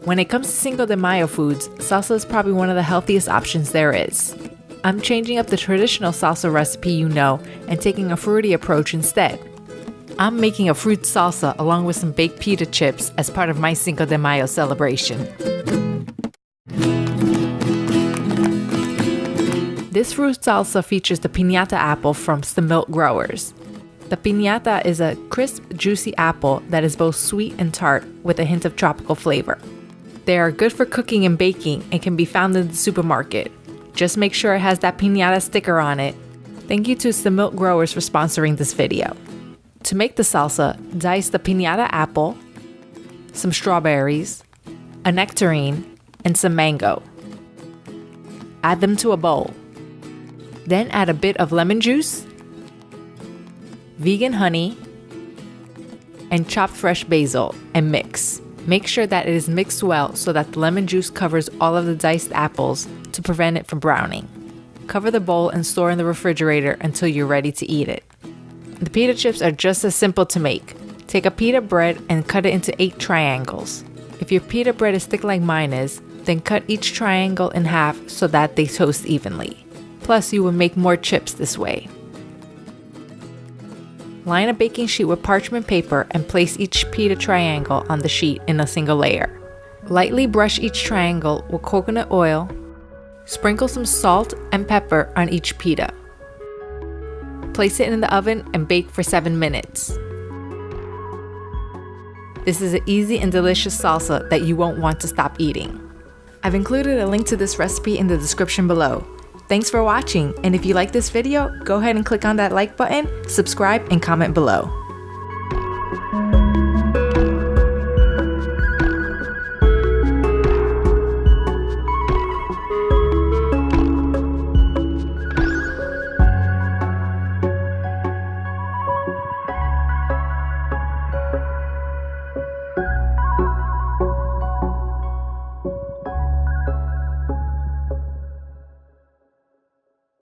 When it comes to Cinco de Mayo foods, salsa is probably one of the healthiest options there is. I'm changing up the traditional salsa recipe you know and taking a fruity approach instead. I'm making a fruit salsa along with some baked pita chips as part of my Cinco de Mayo celebration. This fruit salsa features the piñata apple from Milk Growers. The piñata is a crisp, juicy apple that is both sweet and tart with a hint of tropical flavor. They are good for cooking and baking and can be found in the supermarket. Just make sure it has that piñata sticker on it. Thank you to Milk Growers for sponsoring this video. To make the salsa, dice the piñata apple, some strawberries, a nectarine, and some mango. Add them to a bowl. Then add a bit of lemon juice, vegan honey, and chopped fresh basil and mix. Make sure that it is mixed well so that the lemon juice covers all of the diced apples to prevent it from browning. Cover the bowl and store in the refrigerator until you're ready to eat it. The pita chips are just as simple to make. Take a pita bread and cut it into 8 triangles. If your pita bread is thick like mine is, then cut each triangle in half so that they toast evenly. Plus, you will make more chips this way. Line a baking sheet with parchment paper and place each pita triangle on the sheet in a single layer. Lightly brush each triangle with coconut oil. Sprinkle some salt and pepper on each pita. Place it in the oven and bake for 7 minutes. This is an easy and delicious salsa that you won't want to stop eating. I've included a link to this recipe in the description below. Thanks for watching, and if you like this video, go ahead and click on that like button, subscribe, and comment below.